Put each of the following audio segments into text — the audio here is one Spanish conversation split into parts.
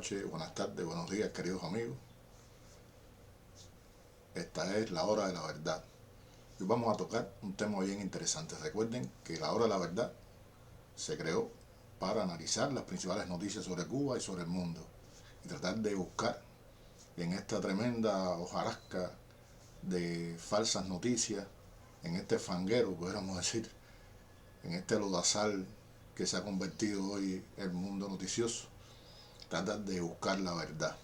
noches, buenas tardes, buenos días, queridos amigos. Esta es la hora de la verdad. Hoy vamos a tocar un tema bien interesante. Recuerden que la hora de la verdad se creó para analizar las principales noticias sobre Cuba y sobre el mundo y tratar de buscar en esta tremenda hojarasca de falsas noticias, en este fanguero, podríamos decir, en este lodazal que se ha convertido hoy el mundo noticioso, tratar de buscar la verdad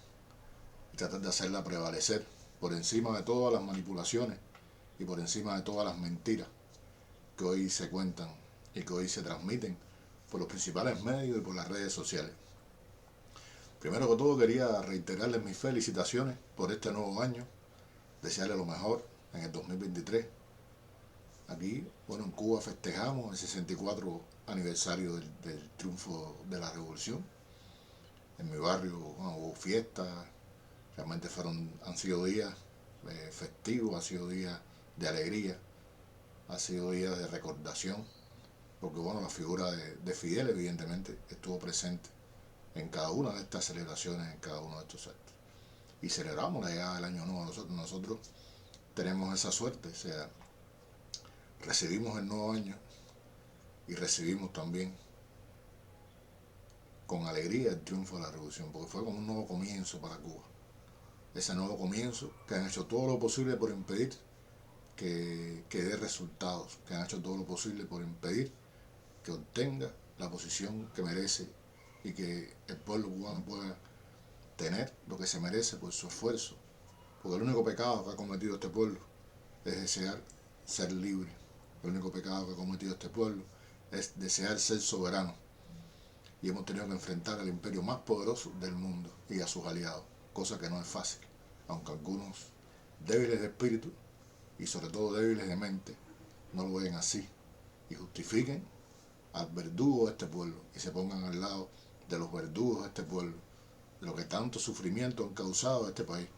y tratar de hacerla prevalecer por encima de todas las manipulaciones y por encima de todas las mentiras que hoy se cuentan y que hoy se transmiten por los principales medios y por las redes sociales. Primero que todo quería reiterarles mis felicitaciones por este nuevo año, desearles lo mejor en el 2023. Aquí, en Cuba festejamos el 64 aniversario del triunfo de la revolución. En mi barrio hubo fiestas, realmente han sido días festivos, han sido días de alegría, han sido días de recordación, porque la figura de Fidel evidentemente estuvo presente en cada una de estas celebraciones, en cada uno de estos actos. Y celebramos la llegada del año nuevo. Nosotros tenemos esa suerte, o sea, recibimos el nuevo año y recibimos también con alegría el triunfo de la revolución, porque fue como un nuevo comienzo para Cuba. Ese nuevo comienzo que han hecho todo lo posible por impedir que dé resultados, que han hecho todo lo posible por impedir que obtenga la posición que merece y que el pueblo cubano pueda tener lo que se merece por su esfuerzo. Porque el único pecado que ha cometido este pueblo es desear ser libre. El único pecado que ha cometido este pueblo es desear ser soberano. Y hemos tenido que enfrentar al imperio más poderoso del mundo y a sus aliados, cosa que no es fácil, aunque algunos débiles de espíritu y sobre todo débiles de mente no lo ven así y justifiquen al verdugo de este pueblo y se pongan al lado de los verdugos de este pueblo, de lo que tanto sufrimiento han causado a este país,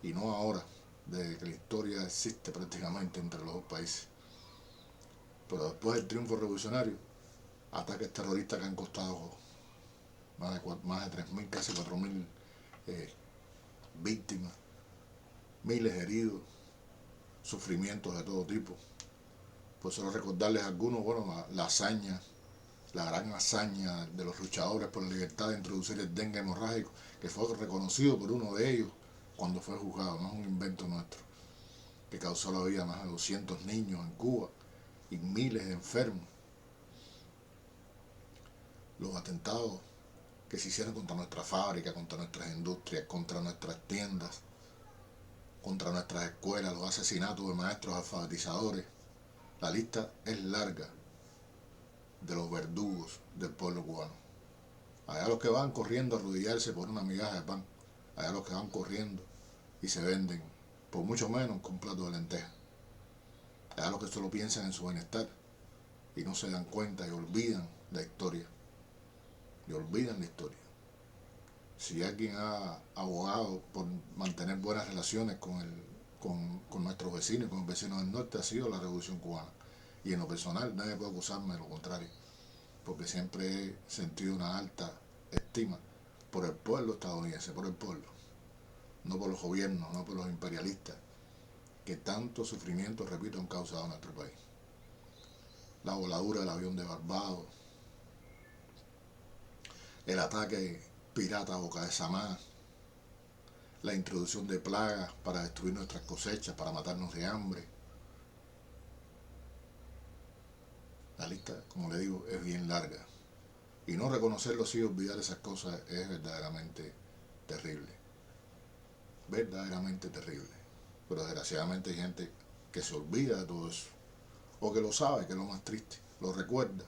y no ahora, desde que la historia existe prácticamente entre los dos países. Pero después del triunfo revolucionario, ataques terroristas que han costado más de 3.000, casi 4.000 víctimas, miles de heridos, sufrimientos de todo tipo. Por solo recordarles algunos, la hazaña, la gran hazaña de los luchadores por la libertad de introducir el dengue hemorrágico, que fue reconocido por uno de ellos cuando fue juzgado, no es un invento nuestro, que causó la vida a más de 200 niños en Cuba y miles de enfermos. Los atentados que se hicieron contra nuestra fábrica, contra nuestras industrias, contra nuestras tiendas, contra nuestras escuelas, los asesinatos de maestros alfabetizadores. La lista es larga de los verdugos del pueblo cubano. Allá los que van corriendo a arrodillarse por una migaja de pan, allá los que van corriendo y se venden por mucho menos con un plato de lentejas, allá los que solo piensan en su bienestar y no se dan cuenta y olvidan la historia, Si alguien ha abogado por mantener buenas relaciones con nuestros vecinos, con los vecinos del norte, ha sido la Revolución Cubana. Y en lo personal nadie puede acusarme de lo contrario, porque siempre he sentido una alta estima por el pueblo estadounidense, por el pueblo, no por los gobiernos, no por los imperialistas, que tanto sufrimiento, repito, han causado a nuestro país. La voladura del avión de Barbados, el ataque pirata a Boca de Samá, la introducción de plagas para destruir nuestras cosechas, para matarnos de hambre. La lista, como le digo, es bien larga. Y no reconocerlo y olvidar esas cosas es verdaderamente terrible. Verdaderamente terrible. Pero desgraciadamente hay gente que se olvida de todo eso. O que lo sabe, que es lo más triste. Lo recuerda,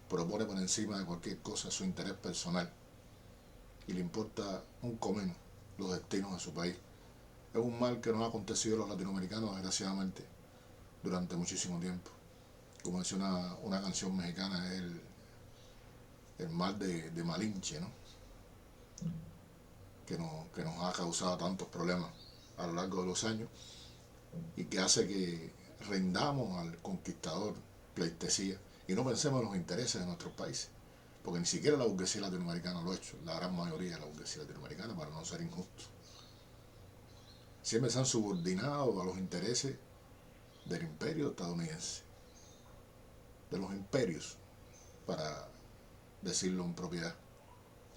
pero pone por encima de cualquier cosa su interés personal. Y le importa un comino los destinos de su país. Es un mal que nos ha acontecido a los latinoamericanos, desgraciadamente, durante muchísimo tiempo. Como decía una canción mexicana, es el mal de Malinche, ¿no? Que nos ha causado tantos problemas a lo largo de los años y que hace que rindamos al conquistador pleitesía y no pensemos en los intereses de nuestros países. porque ni siquiera la burguesía latinoamericana lo ha hecho, la gran mayoría de la burguesía latinoamericana, para no ser injusto. Siempre se han subordinado a los intereses del imperio estadounidense, de los imperios, para decirlo en propiedad,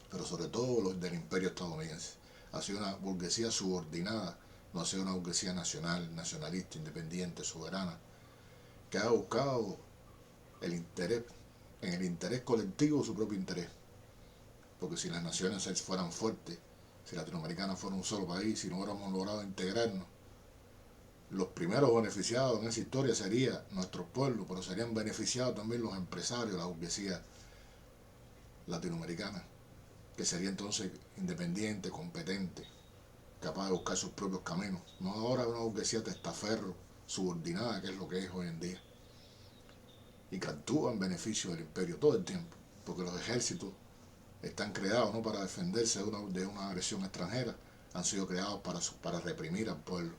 pero sobre todo los del imperio estadounidense. Ha sido una burguesía subordinada, no ha sido una burguesía nacional, nacionalista, independiente, soberana, que ha buscado el interés, en el interés colectivo, su propio interés. Porque si las naciones fueran fuertes, si Latinoamericana fuera un solo país, si no hubiéramos logrado integrarnos, los primeros beneficiados en esa historia serían nuestros pueblos, pero serían beneficiados también los empresarios, la burguesía latinoamericana, que sería entonces independiente, competente, capaz de buscar sus propios caminos. No ahora una burguesía testaferro, subordinada, que es lo que es hoy en día, y que actúa en beneficio del imperio todo el tiempo, porque los ejércitos están creados no para defenderse de una agresión extranjera, han sido creados para reprimir al pueblo.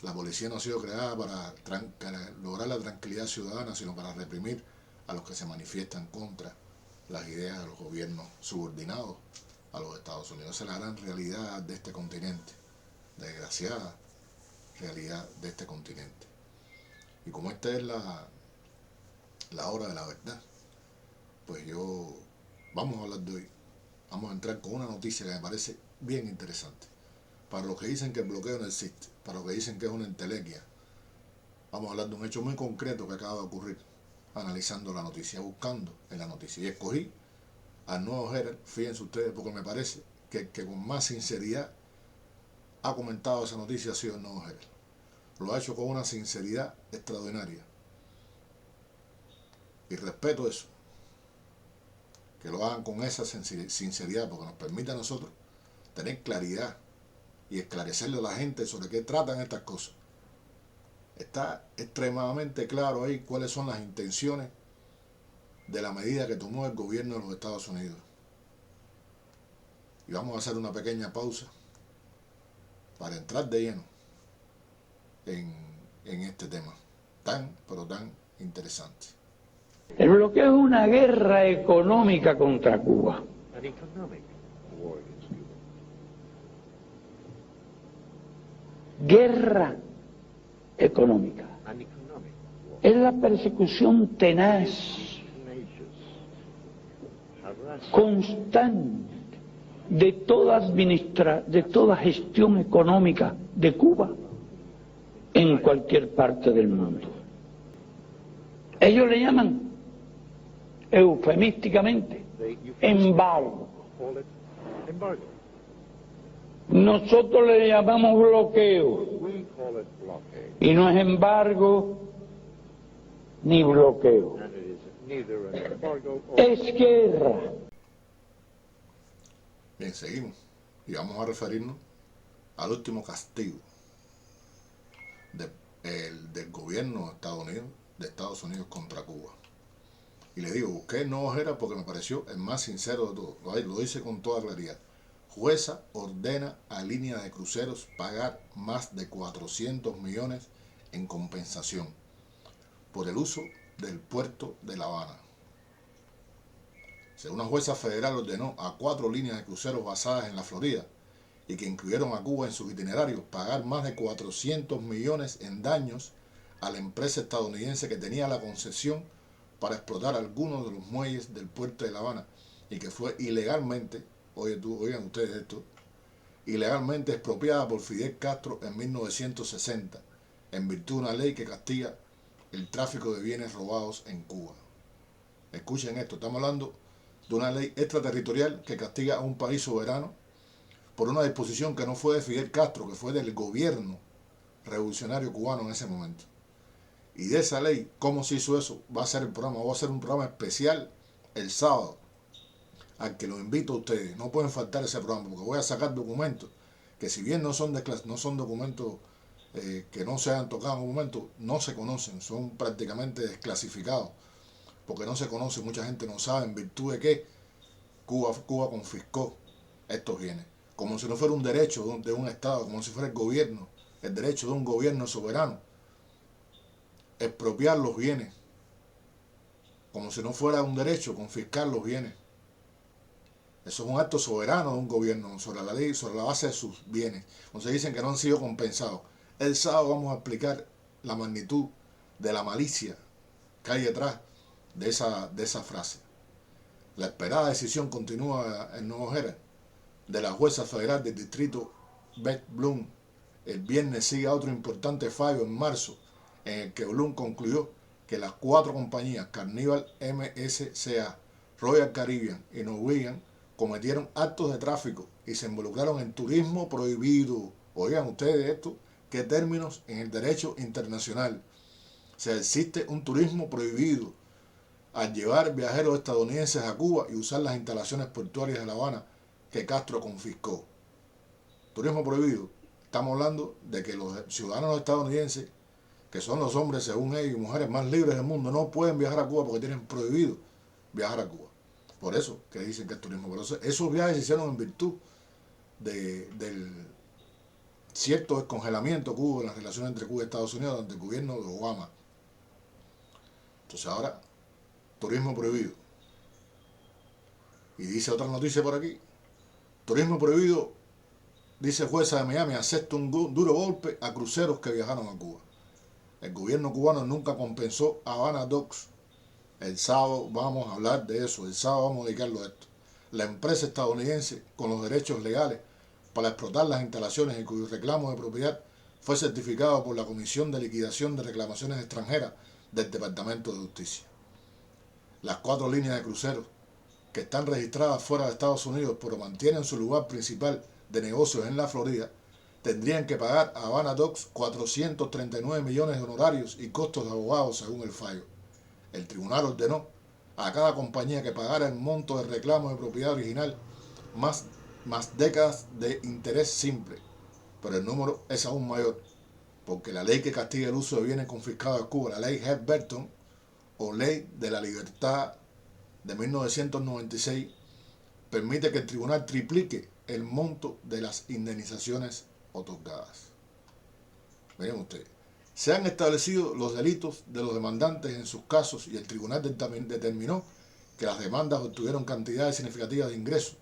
La policía no ha sido creada para lograr la tranquilidad ciudadana, sino para reprimir a los que se manifiestan contra las ideas de los gobiernos subordinados a los Estados Unidos. Esa es la gran realidad de este continente, desgraciada realidad de este continente. Y como esta es la hora de la verdad, pues vamos a hablar de hoy. Vamos a entrar con una noticia que me parece bien interesante. Para los que dicen que el bloqueo no existe, para los que dicen que es una entelequia, vamos a hablar de un hecho muy concreto que acaba de ocurrir, analizando la noticia, buscando en la noticia. Y escogí al nuevo Herald, fíjense ustedes, porque me parece que con más sinceridad ha comentado esa noticia ha sido el nuevo Herald. Lo ha hecho con una sinceridad extraordinaria. Y respeto eso, que lo hagan con esa sinceridad, porque nos permite a nosotros tener claridad y esclarecerle a la gente sobre qué tratan estas cosas. Está extremadamente claro ahí cuáles son las intenciones de la medida que tomó el gobierno de los Estados Unidos. Y vamos a hacer una pequeña pausa para entrar de lleno en este tema tan, pero tan interesante. El bloqueo es una guerra económica contra Cuba. Guerra económica. Es la persecución tenaz, constante de toda gestión económica de Cuba en cualquier parte del mundo. Ellos le llaman eufemísticamente embargo. Nosotros le llamamos bloqueo. Y no es embargo ni bloqueo. Es guerra. Bien, seguimos. Y vamos a referirnos al último castigo del gobierno de Estados Unidos contra Cuba. Y le digo, busqué el nuevo Herald porque me pareció el más sincero de todos. Lo dice con toda claridad. Jueza ordena a línea de cruceros pagar más de 400 millones en compensación por el uso del puerto de La Habana. Una jueza federal ordenó a 4 líneas de cruceros basadas en la Florida y que incluyeron a Cuba en sus itinerarios pagar más de 400 millones en daños a la empresa estadounidense que tenía la concesión para explotar algunos de los muelles del puerto de La Habana y que fue ilegalmente, oigan ustedes esto, ilegalmente expropiada por Fidel Castro en 1960 en virtud de una ley que castiga el tráfico de bienes robados en Cuba. Escuchen esto, estamos hablando de una ley extraterritorial que castiga a un país soberano por una disposición que no fue de Fidel Castro, que fue del gobierno revolucionario cubano en ese momento. Y de esa ley, ¿cómo se hizo eso? Va a ser un programa especial el sábado, al que los invito a ustedes. No pueden faltar ese programa, porque voy a sacar documentos que, si bien no son documentos que no se hayan tocado en un momento, no se conocen, son prácticamente desclasificados, porque no se conoce, mucha gente no sabe en virtud de qué Cuba confiscó estos bienes, como si no fuera un derecho de un Estado, como si fuera el derecho de un gobierno soberano, expropiar los bienes como si no fuera un derecho confiscar los bienes. Eso es un acto soberano de un gobierno sobre la ley, sobre la base de sus bienes. Entonces dicen que no han sido compensados. El sábado vamos a explicar la magnitud de la malicia que hay detrás de esa frase. La esperada decisión continúa en Nuevo Jerez de la jueza federal del distrito Beth Bloom. El viernes sigue otro importante fallo en marzo en el que Bloom concluyó que las 4 compañías Carnival, MSCA, Royal Caribbean y Norwegian cometieron actos de tráfico y se involucraron en turismo prohibido. Oigan ustedes esto, ¿qué términos en el derecho internacional? O sea, existe un turismo prohibido al llevar viajeros estadounidenses a Cuba y usar las instalaciones portuarias de La Habana que Castro confiscó. Turismo prohibido. Estamos hablando de que los ciudadanos estadounidenses, que son los hombres, según ellos, y mujeres más libres del mundo, no pueden viajar a Cuba porque tienen prohibido viajar a Cuba. Por eso que dicen que es turismo. Pero esos viajes se hicieron en virtud del cierto descongelamiento que hubo en las relaciones entre Cuba y Estados Unidos durante el gobierno de Obama. Entonces ahora, turismo prohibido. Y dice otra noticia por aquí. Turismo prohibido, dice jueza de Miami, acepta un duro golpe a cruceros que viajaron a Cuba. El gobierno cubano nunca compensó a Havana Docks. El sábado vamos a hablar de eso. El sábado vamos a dedicarlo a esto. La empresa estadounidense con los derechos legales para explotar las instalaciones y cuyo reclamo de propiedad fue certificado por la Comisión de Liquidación de Reclamaciones Extranjeras del Departamento de Justicia. Las 4 líneas de cruceros que están registradas fuera de Estados Unidos pero mantienen su lugar principal de negocios en la Florida, tendrían que pagar a Havana Docks 439 millones de honorarios y costos de abogados según el fallo. El tribunal ordenó a cada compañía que pagara el monto de reclamo de propiedad original más décadas de interés simple, pero el número es aún mayor, porque la ley que castiga el uso de bienes confiscados de Cuba, la ley Hart-Burton o ley de la libertad de 1996, permite que el tribunal triplique el monto de las indemnizaciones otorgadas. Miren ustedes, se han establecido los delitos de los demandantes en sus casos y el tribunal determinó que las demandas obtuvieron cantidades significativas de ingresos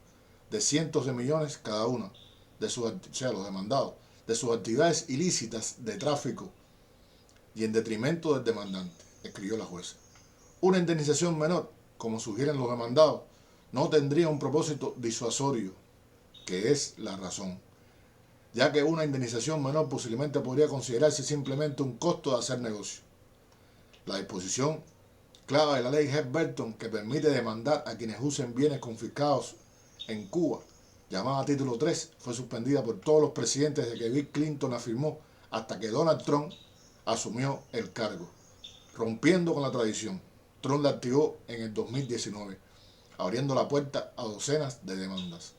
de cientos de millones cada una de sus, o sea, los demandados, de sus actividades ilícitas de tráfico y en detrimento del demandante, escribió la jueza. Una indemnización menor, como sugieren los demandados, no tendría un propósito disuasorio, que es la razón, ya que una indemnización menor posiblemente podría considerarse simplemente un costo de hacer negocio. La disposición clave de la ley Hart-Burton, que permite demandar a quienes usen bienes confiscados en Cuba, llamada Título 3, fue suspendida por todos los presidentes desde que Bill Clinton la firmó hasta que Donald Trump asumió el cargo, rompiendo con la tradición. Trump la activó en el 2019, abriendo la puerta a docenas de demandas.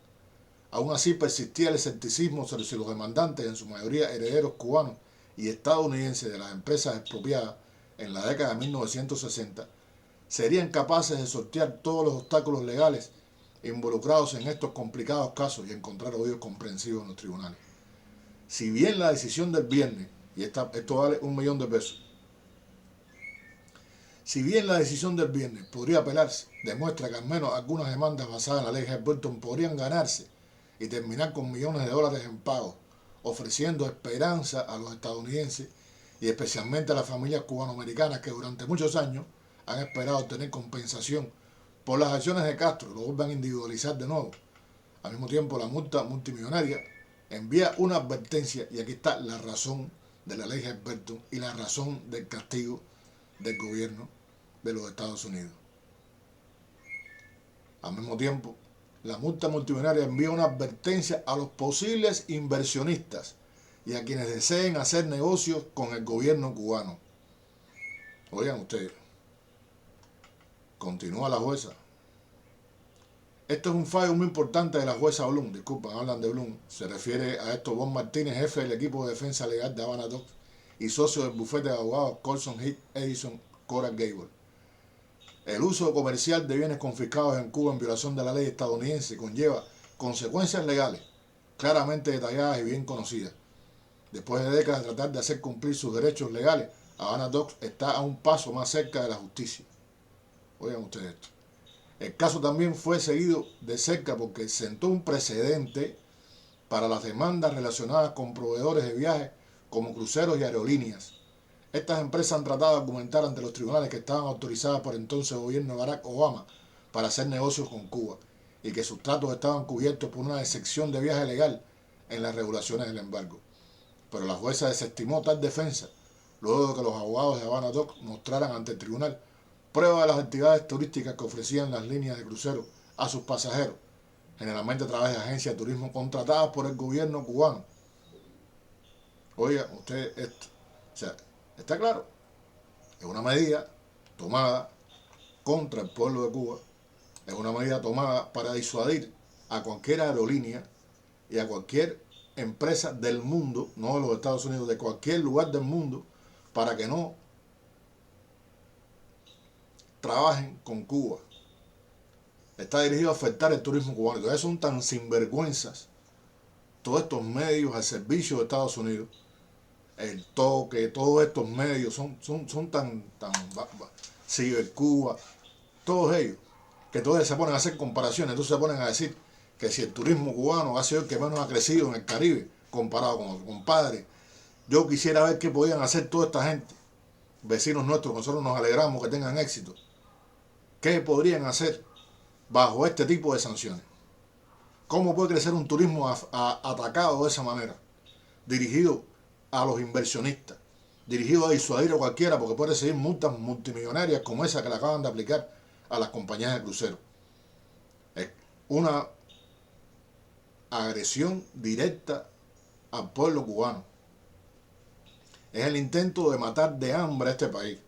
Aún así persistía el escepticismo sobre si los demandantes, en su mayoría herederos cubanos y estadounidenses de las empresas expropiadas en la década de 1960, serían capaces de sortear todos los obstáculos legales involucrados en estos complicados casos y encontrar oídos comprensivos en los tribunales. Si bien la decisión del viernes, y esto vale $1 millón, si bien la decisión del viernes podría apelarse, demuestra que al menos algunas demandas basadas en la ley Hart-Burton podrían ganarse y terminar con millones de dólares en pagos, ofreciendo esperanza a los estadounidenses y especialmente a las familias cubanoamericanas que durante muchos años han esperado obtener compensación por las acciones de Castro, lo vuelvan a individualizar de nuevo. Al mismo tiempo, la multa multimillonaria envía una advertencia, y aquí está la razón de la ley Hart-Burton y la razón del castigo del gobierno de los Estados Unidos. Al mismo tiempo, la multa multimillonaria envía una advertencia a los posibles inversionistas y a quienes deseen hacer negocios con el gobierno cubano. Oigan ustedes, continúa la jueza. Esto es un fallo muy importante de la jueza Bloom, disculpen, hablan de Bloom, se refiere a esto Bob Martínez, jefe del equipo de defensa legal de Havana Docks y socio del bufete de abogados Colson Heath Edison Coral Gable. El uso comercial de bienes confiscados en Cuba en violación de la ley estadounidense conlleva consecuencias legales claramente detalladas y bien conocidas. Después de décadas de tratar de hacer cumplir sus derechos legales, Havana Docks está a un paso más cerca de la justicia. Oigan ustedes esto. El caso también fue seguido de cerca porque sentó un precedente para las demandas relacionadas con proveedores de viajes como cruceros y aerolíneas. Estas empresas han tratado de argumentar ante los tribunales que estaban autorizadas por el entonces gobierno de Barack Obama para hacer negocios con Cuba y que sus tratos estaban cubiertos por una excepción de viaje legal en las regulaciones del embargo. Pero la jueza desestimó tal defensa luego de que los abogados de Havana Dock mostraran ante el tribunal pruebas de las actividades turísticas que ofrecían las líneas de crucero a sus pasajeros, generalmente a través de agencias de turismo contratadas por el gobierno cubano. Oiga, usted esto. O sea, está claro, es una medida tomada contra el pueblo de Cuba, es una medida tomada para disuadir a cualquier aerolínea y a cualquier empresa del mundo, no de los Estados Unidos, de cualquier lugar del mundo, para que no trabajen con Cuba. Está dirigido a afectar el turismo cubano. Entonces son tan sinvergüenzas todos estos medios al servicio de Estados Unidos, el toque, todos estos medios son tan Cibercuba, todos ellos, que todos se ponen a hacer comparaciones, entonces se ponen a decir que si el turismo cubano ha sido el que menos ha crecido en el Caribe, comparado con los compadres, yo quisiera ver qué podían hacer toda esta gente, vecinos nuestros, que nosotros nos alegramos que tengan éxito, qué podrían hacer bajo este tipo de sanciones. ¿Cómo puede crecer un turismo atacado de esa manera? Dirigido a los inversionistas, dirigido a disuadir a cualquiera porque puede recibir multas multimillonarias como esa que le acaban de aplicar a las compañías de crucero. Es una agresión directa al pueblo cubano. Es el intento de matar de hambre a este país.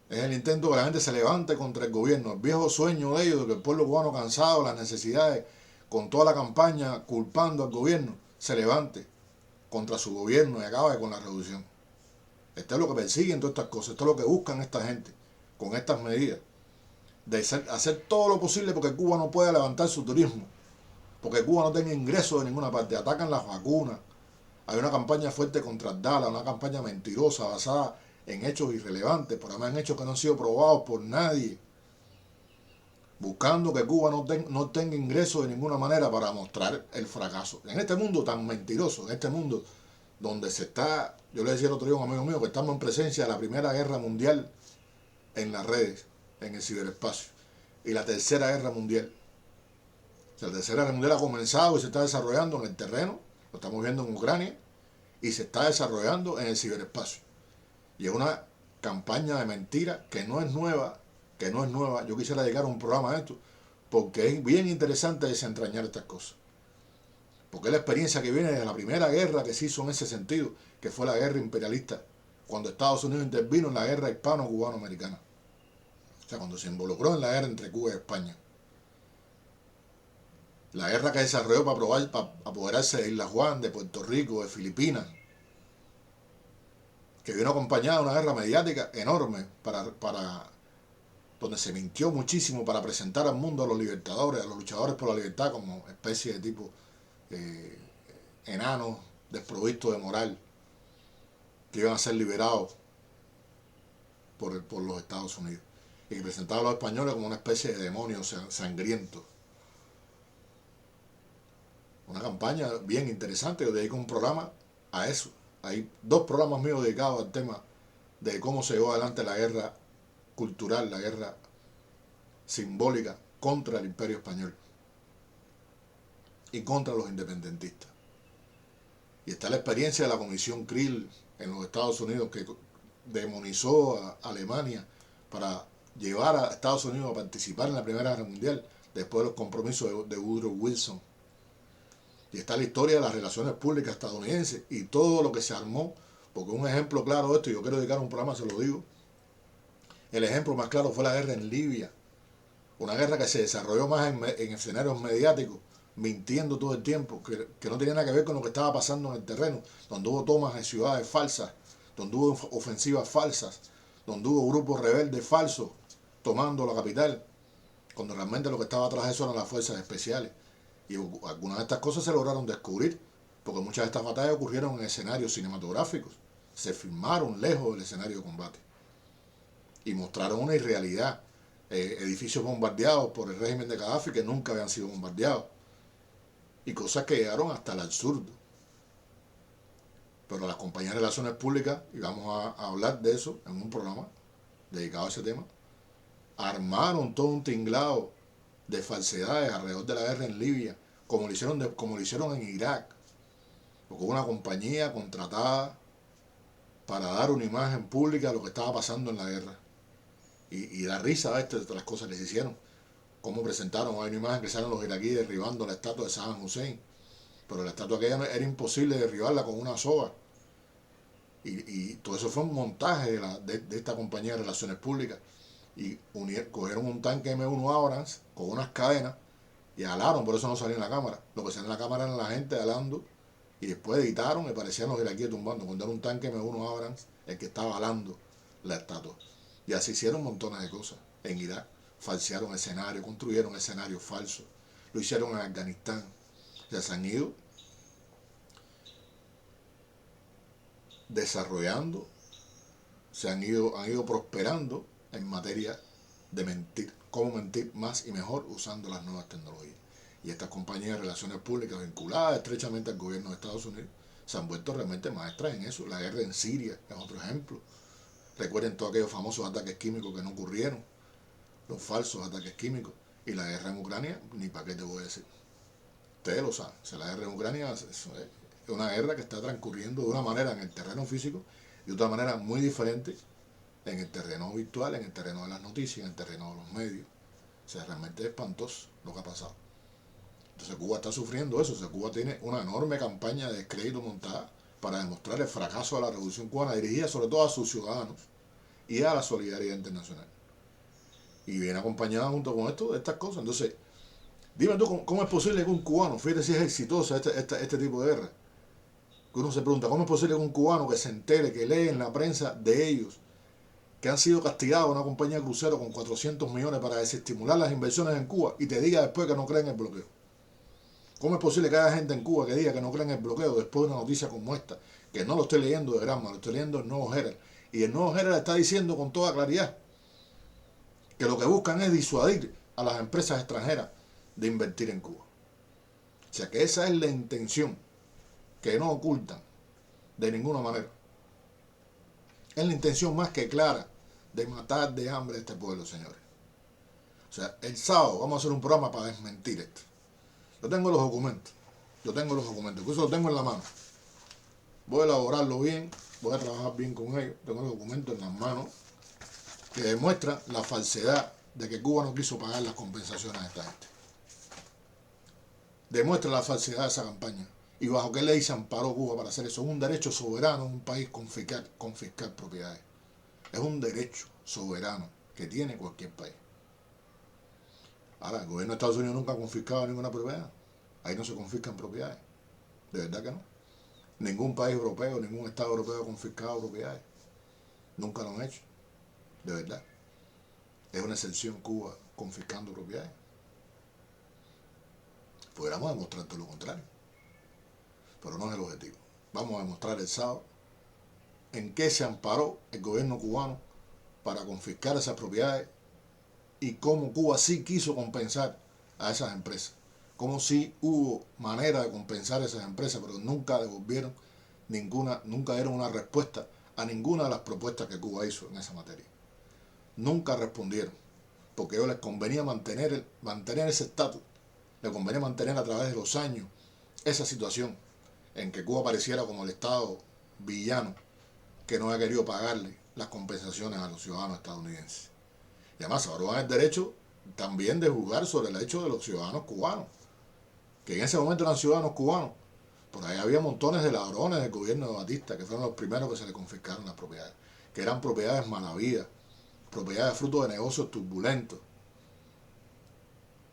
Es el intento de que la gente se levante contra el gobierno. El viejo sueño de ellos, de que el pueblo cubano cansado, las necesidades, con toda la campaña culpando al gobierno, se levante contra su gobierno y acabe con la revolución. Esto es lo que persiguen todas estas cosas. Esto es lo que buscan esta gente con estas medidas. De hacer todo lo posible porque Cuba no pueda levantar su turismo. Porque Cuba no tenga ingresos de ninguna parte. Atacan las vacunas. Hay una campaña fuerte contra Abdala, una campaña mentirosa basada en hechos irrelevantes, por además en hechos que no han sido probados por nadie, buscando que Cuba no tenga ingresos de ninguna manera para mostrar el fracaso. En este mundo tan mentiroso, en este mundo donde se está, yo le decía el otro día a un amigo mío que estamos en presencia de la Primera Guerra Mundial en las redes, en el ciberespacio, y la Tercera Guerra Mundial. O sea, la Tercera Guerra Mundial ha comenzado y se está desarrollando en el terreno, lo estamos viendo en Ucrania, y se está desarrollando en el ciberespacio. Y es una campaña de mentira que no es nueva, Yo quisiera dedicar un programa a esto, porque es bien interesante desentrañar estas cosas. Porque es la experiencia que viene de la primera guerra que se hizo en ese sentido, que fue la guerra imperialista, cuando Estados Unidos intervino en la guerra hispano-cubano-americana. O sea, cuando se involucró en la guerra entre Cuba y España. La guerra que desarrolló para apoderarse de Isla Juan, de Puerto Rico, de Filipinas, que vino acompañada de una guerra mediática enorme donde se mintió muchísimo para presentar al mundo a los libertadores, a los luchadores por la libertad como especie de tipo enanos desprovistos de moral que iban a ser liberados por los Estados Unidos y que presentaban a los españoles como una especie de demonios sangrientos. Una campaña bien interesante. Yo dedico un programa a eso. Hay 2 programas míos dedicados al tema de cómo se llevó adelante la guerra cultural, la guerra simbólica contra el Imperio Español y contra los independentistas. Y está la experiencia de la Comisión Krill en los Estados Unidos, que demonizó a Alemania para llevar a Estados Unidos a participar en la Primera Guerra Mundial después de los compromisos de Woodrow Wilson. Y está la historia de las relaciones públicas estadounidenses y todo lo que se armó, porque un ejemplo claro de esto, y yo quiero dedicar un programa, se lo digo, el ejemplo más claro fue la guerra en Libia, una guerra que se desarrolló más en escenarios mediáticos, mintiendo todo el tiempo, que no tenía nada que ver con lo que estaba pasando en el terreno, donde hubo tomas de ciudades falsas, donde hubo ofensivas falsas, donde hubo grupos rebeldes falsos tomando la capital, cuando realmente lo que estaba atrás de eso eran las fuerzas especiales. Y algunas de estas cosas se lograron descubrir, porque muchas de estas batallas ocurrieron en escenarios cinematográficos, se filmaron lejos del escenario de combate. y mostraron una irrealidad. Edificios bombardeados por el régimen de Gaddafi que nunca habían sido bombardeados, y cosas que llegaron hasta el absurdo. Pero las compañías de relaciones públicas, y vamos a hablar de eso en un programa dedicado a ese tema, armaron todo un tinglado de falsedades alrededor de la guerra en Libia, como lo hicieron en Irak, porque hubo una compañía contratada para dar una imagen pública de lo que estaba pasando en la guerra. Y da risa a de las cosas que se hicieron. Como presentaron, hay una imagen que salen los iraquíes derribando la estatua de Saddam Hussein, pero la estatua aquella era imposible derribarla con una soga. Y todo eso fue un montaje de esta compañía de relaciones públicas. Y cogieron un tanque M1 Abrams con unas cadenas y alaron, por eso no salió en la cámara. Lo que salió en la cámara era la gente alando, y después editaron y parecían los iraquíes tumbando, cuando era un tanque M1 Abrams el que estaba alando la estatua. Y así hicieron montones de cosas en Irak. Falsearon escenarios, construyeron escenarios falsos. Lo hicieron en Afganistán. Ya se han ido desarrollando, han ido prosperando en materia de mentir, cómo mentir más y mejor usando las nuevas tecnologías. Y estas compañías de relaciones públicas vinculadas estrechamente al gobierno de Estados Unidos se han vuelto realmente maestras en eso. La guerra en Siria es otro ejemplo. Recuerden todos aquellos famosos ataques químicos que no ocurrieron, los falsos ataques químicos. Y la guerra en Ucrania, ni para qué te voy a decir. Ustedes lo saben. O sea, la guerra en Ucrania es una guerra que está transcurriendo de una manera en el terreno físico y de otra manera muy diferente en el terreno virtual, en el terreno de las noticias, en el terreno de los medios. O sea, realmente es espantoso lo que ha pasado. Entonces Cuba está sufriendo eso. O sea, Cuba tiene una enorme campaña de descrédito montada para demostrar el fracaso de la revolución cubana, dirigida sobre todo a sus ciudadanos y a la solidaridad internacional. Y viene acompañada junto con esto de estas cosas. Entonces, dime tú, ¿cómo es posible que un cubano, fíjate si es exitosa este tipo de guerra, que uno se pregunta, ¿cómo es posible que un cubano que se entere, que lee en la prensa de ellos, que han sido castigados a una compañía de crucero con 400 millones para desestimular las inversiones en Cuba, y te diga después que no creen en el bloqueo? ¿Cómo es posible que haya gente en Cuba que diga que no creen en el bloqueo después de una noticia como esta? Que no lo estoy leyendo de Granma, lo estoy leyendo en Nuevo Herald. Y el Nuevo Herald está diciendo con toda claridad que lo que buscan es disuadir a las empresas extranjeras de invertir en Cuba. O sea que esa es la intención, que no ocultan de ninguna manera. Es la intención más que clara de matar de hambre a este pueblo, señores. O sea, el sábado vamos a hacer un programa para desmentir esto. Yo tengo los documentos, incluso los tengo en la mano. Voy a elaborarlo bien, voy a trabajar bien con ellos. Tengo los documentos en las manos que demuestran la falsedad de que Cuba no quiso pagar las compensaciones a esta gente. Demuestra la falsedad de esa campaña. ¿Y bajo qué ley se amparó Cuba para hacer eso? Es un derecho soberano en un país confiscar propiedades. Es un derecho soberano que tiene cualquier país. Ahora, el gobierno de Estados Unidos nunca ha confiscado ninguna propiedad. Ahí no se confiscan propiedades. De verdad que no. Ningún país europeo, ningún estado europeo ha confiscado propiedades. Nunca lo han hecho. De verdad. Es una excepción Cuba confiscando propiedades. Podríamos demostrar todo lo contrario. Pero no es el objetivo. Vamos a demostrar el sábado en qué se amparó el gobierno cubano para confiscar esas propiedades y cómo Cuba sí quiso compensar a esas empresas. Cómo sí hubo manera de compensar a esas empresas, pero nunca devolvieron nunca dieron una respuesta a ninguna de las propuestas que Cuba hizo en esa materia. Nunca respondieron, porque a ellos les convenía mantener ese estatus, les convenía mantener a través de los años esa situación en que Cuba pareciera como el Estado villano que no ha querido pagarle las compensaciones a los ciudadanos estadounidenses. Y además ahora van el derecho también de juzgar sobre el hecho de los ciudadanos cubanos, que en ese momento eran ciudadanos cubanos. Por ahí había montones de ladrones del gobierno de Batista, que fueron los primeros que se le confiscaron las propiedades, que eran propiedades malavidas, propiedades fruto de negocios turbulentos.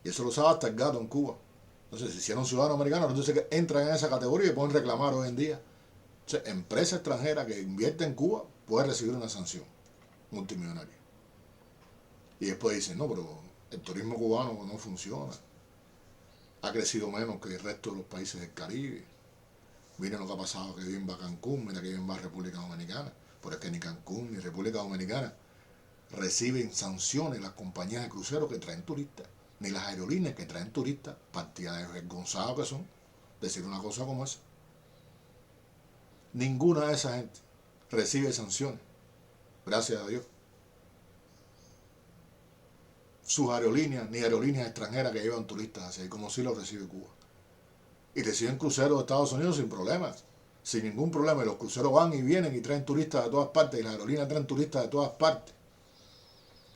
Y eso lo sabe hasta el gato en Cuba. Entonces, si hicieron ciudadanos americanos, entonces entran en esa categoría y pueden reclamar hoy en día. Entonces, empresa extranjera que invierte en Cuba puede recibir una sanción multimillonaria. Y después dicen, no, pero el turismo cubano no funciona. Ha crecido menos que el resto de los países del Caribe. Miren lo que ha pasado, que bien va Cancún, mira que bien va República Dominicana. Pero es que ni Cancún ni República Dominicana reciben sanciones las compañías de cruceros que traen turistas, ni las aerolíneas que traen turistas, partida de vergonzados que son, decir una cosa como esa. Ninguna de esa gente recibe sanciones, gracias a Dios. Sus aerolíneas, ni aerolíneas extranjeras que llevan turistas hacia ahí, como si lo recibe Cuba. Y reciben cruceros de Estados Unidos sin problemas, sin ningún problema. Y los cruceros van y vienen y traen turistas de todas partes, y las aerolíneas traen turistas de todas partes,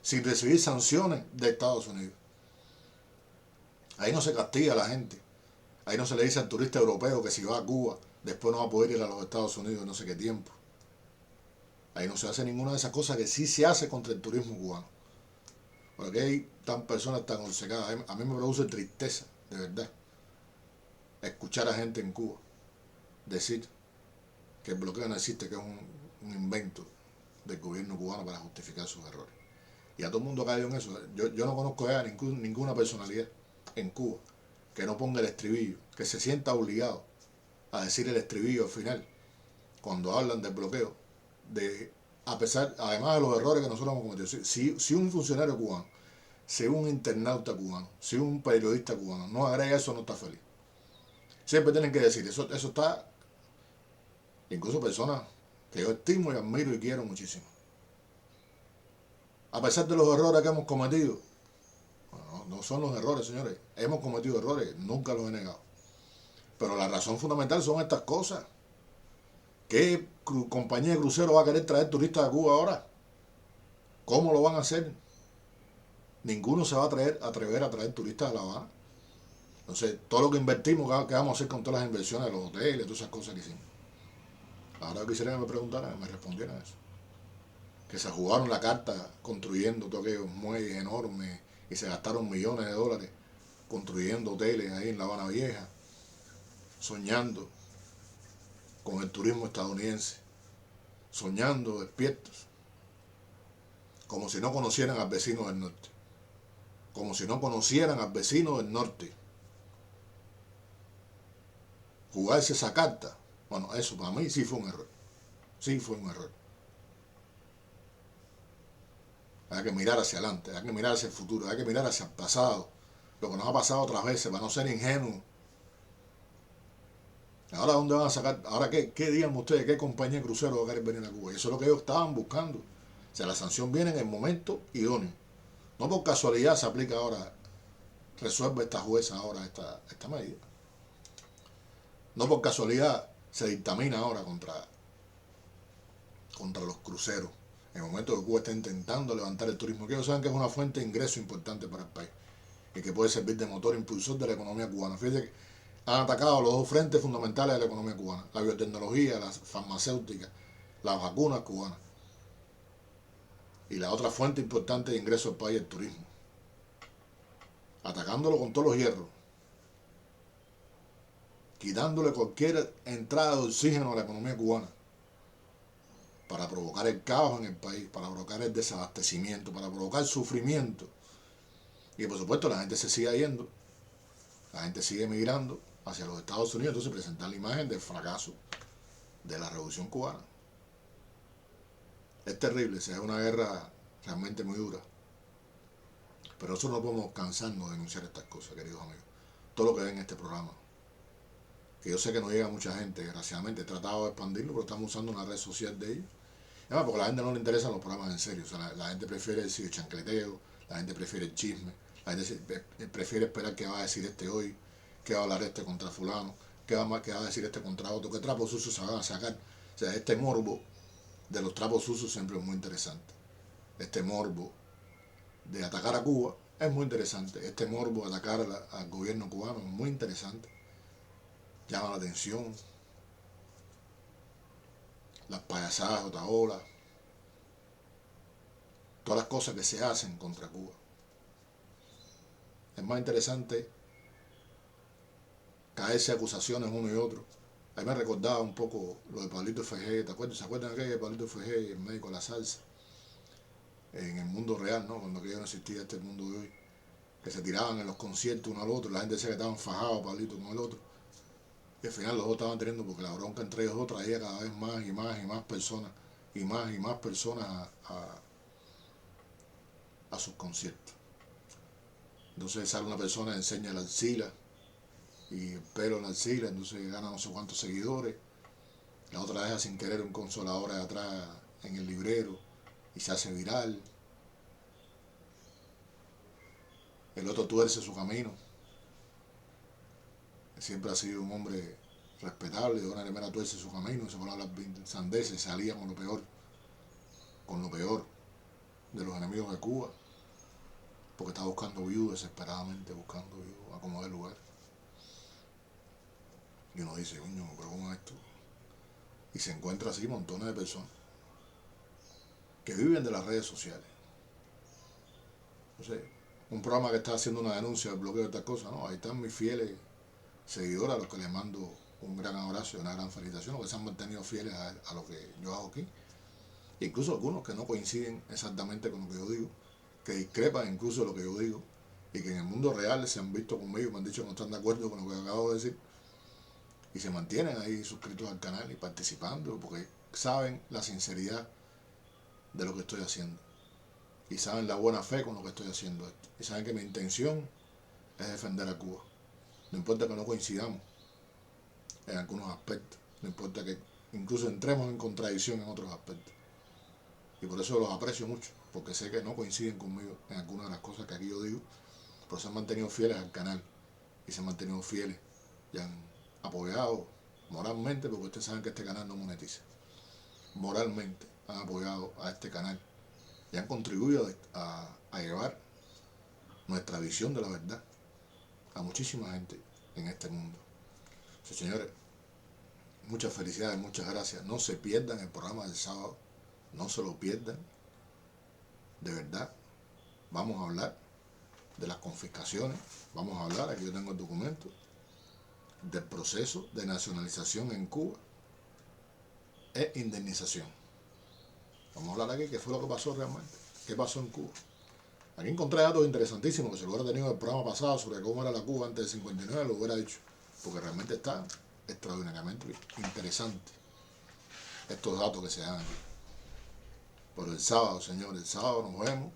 sin recibir sanciones de Estados Unidos. Ahí no se castiga a la gente. Ahí no se le dice al turista europeo que si va a Cuba, después no va a poder ir a los Estados Unidos no sé qué tiempo. Ahí no se hace ninguna de esas cosas que sí se hace contra el turismo cubano. Porque hay tan personas tan obcecadas. A mí me produce tristeza, de verdad, escuchar a gente en Cuba decir que el bloqueo no existe, que es un invento del gobierno cubano para justificar sus errores. Y a todo el mundo ha caído en eso. Yo no conozco ya ninguna personalidad en Cuba que no ponga el estribillo, que se sienta obligado a decir el estribillo al final, cuando hablan del bloqueo, a pesar, además de los errores que nosotros hemos cometido. Si un funcionario cubano, si un internauta cubano, si un periodista cubano no agrega eso, no está feliz. Siempre tienen que decir, eso está, incluso personas que yo estimo y admiro y quiero muchísimo. A pesar de los errores que hemos cometido, bueno, no son los errores, señores, hemos cometido errores, nunca los he negado. Pero la razón fundamental son estas cosas. ¿Qué compañía de crucero va a querer traer turistas a Cuba ahora? ¿Cómo lo van a hacer? Ninguno se va a atrever a traer turistas a La Habana. Entonces, todo lo que invertimos, ¿qué vamos a hacer con todas las inversiones de los hoteles, todas esas cosas que hicimos? Ahora quisiera que me preguntaran, me respondieran eso. Que se jugaron la carta construyendo todos aquellos muelles enormes y se gastaron millones de dólares construyendo hoteles ahí en La Habana Vieja, soñando con el turismo estadounidense, soñando despiertos, como si no conocieran al vecino del norte, como si no conocieran al vecino del norte. Jugarse esa carta, bueno, eso para mí sí fue un error, sí fue un error. Hay que mirar hacia adelante, hay que mirar hacia el futuro, hay que mirar hacia el pasado, lo que nos ha pasado otras veces, para no ser ingenuos. Ahora, ¿dónde van a sacar? Ahora, ¿qué digan ustedes? ¿Qué compañía de crucero va a querer venir a Cuba? Y eso es lo que ellos estaban buscando. O sea, la sanción viene en el momento idóneo. No por casualidad se aplica ahora, resuelve esta jueza ahora esta medida. No por casualidad se dictamina ahora contra los cruceros. En el momento que Cuba está intentando levantar el turismo, que ellos saben que es una fuente de ingreso importante para el país y que puede servir de motor impulsor de la economía cubana. Fíjense que han atacado los dos frentes fundamentales de la economía cubana: la biotecnología, las farmacéuticas, las vacunas cubanas. Y la otra fuente importante de ingreso al país, el turismo. Atacándolo con todos los hierros. Quitándole cualquier entrada de oxígeno a la economía cubana. Para provocar el caos en el país, para provocar el desabastecimiento, para provocar sufrimiento. Y por supuesto la gente se sigue yendo, la gente sigue emigrando hacia los Estados Unidos, entonces presentar la imagen del fracaso de la revolución cubana. Es terrible, es una guerra realmente muy dura. Pero nosotros no podemos cansarnos de denunciar estas cosas, queridos amigos. Todo lo que ven en este programa, que yo sé que no llega a mucha gente, desgraciadamente he tratado de expandirlo, pero estamos usando una red social de ellos. Además, porque a la gente no le interesan los programas en serio, o sea, la gente prefiere el chancleteo, la gente prefiere el chisme, la gente prefiere esperar qué va a decir este hoy, qué va a hablar este contra fulano, qué va a decir este contra otro, qué trapos sucios se van a sacar. O sea, este morbo de los trapos sucios siempre es muy interesante. Este morbo de atacar a Cuba es muy interesante. Este morbo de atacar al gobierno cubano es muy interesante. Llama la atención. Las payasadas de Otaola, todas las cosas que se hacen contra Cuba. Es más interesante caerse acusaciones uno y otro. A mí me recordaba un poco lo de Pablito Fejé, ¿te acuerdas? ¿Se acuerdan aquello de Pablito Fejé, el médico de la salsa? En el mundo real, ¿no? Cuando aquello no existía este mundo de hoy. Que se tiraban en los conciertos uno al otro, la gente decía que estaban fajados Pablito con el otro. Y al final los dos estaban teniendo, porque la bronca entre ellos dos traía cada vez más y más y más personas, y más personas sus conciertos. Entonces sale una persona, enseña la arcila y el pelo en la arcila, entonces gana no sé cuántos seguidores. La otra deja sin querer un consolador de atrás en el librero y se hace viral. El otro tuerce su camino. Siempre ha sido un hombre respetable, de una primera tuerce su camino, se pone a hablar sandeces, salía con lo peor de los enemigos de Cuba, porque está buscando views, desesperadamente buscando views, a como de lugar. Y uno dice, coño, pero ¿cómo es esto? Y se encuentra así montones de personas que viven de las redes sociales. No sé, un programa que está haciendo una denuncia del bloqueo de estas cosas, ¿no? Ahí están mis fieles seguidores a los que les mando un gran abrazo y una gran felicitación, los que se han mantenido fieles a lo que yo hago aquí. Incluso algunos que no coinciden exactamente con lo que yo digo, que discrepan incluso de lo que yo digo, y que en el mundo real se han visto conmigo, me han dicho que no están de acuerdo con lo que acabo de decir, y se mantienen ahí suscritos al canal y participando, porque saben la sinceridad de lo que estoy haciendo, y saben la buena fe con lo que estoy haciendo esto, y saben que mi intención es defender a Cuba. No importa que no coincidamos en algunos aspectos, no importa que incluso entremos en contradicción en otros aspectos. Y por eso los aprecio mucho, porque sé que no coinciden conmigo en algunas de las cosas que aquí yo digo, pero se han mantenido fieles al canal y se han mantenido fieles y han apoyado moralmente, porque ustedes saben que este canal no monetiza. Moralmente han apoyado a este canal y han contribuido a llevar nuestra visión de la verdad a muchísima gente en este mundo. Sí, señores, muchas felicidades, muchas gracias. No se pierdan el programa del sábado, no se lo pierdan. De verdad, vamos a hablar de las confiscaciones, vamos a hablar, aquí yo tengo el documento, del proceso de nacionalización en Cuba e indemnización. Vamos a hablar aquí qué fue lo que pasó realmente, qué pasó en Cuba. Aquí encontré datos interesantísimos que si lo hubiera tenido en el programa pasado sobre cómo era la Cuba antes del 59 lo hubiera dicho, porque realmente está extraordinariamente interesante estos datos que se dan aquí. Pero el sábado, señores, el sábado nos vemos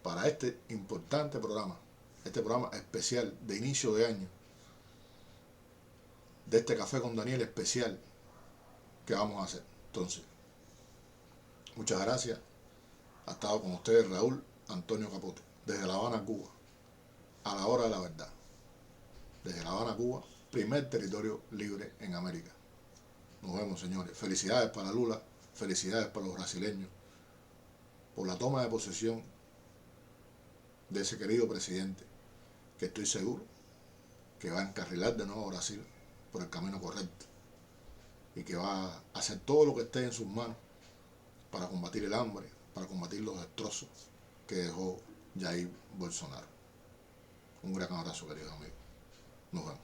para este importante programa, este programa especial de inicio de año, de este Café con Daniel especial que vamos a hacer. Entonces, muchas gracias. Ha estado con ustedes Raúl Antonio Capote, desde La Habana, Cuba, a la hora de la verdad. Desde La Habana, Cuba, primer territorio libre en América. Nos vemos, señores. Felicidades para Lula, felicidades para los brasileños, por la toma de posesión de ese querido presidente, que estoy seguro que va a encarrilar de nuevo a Brasil por el camino correcto y que va a hacer todo lo que esté en sus manos para combatir el hambre, para combatir los destrozos que dejó Jair Bolsonaro. Un gran abrazo, queridos amigos. Nos vemos.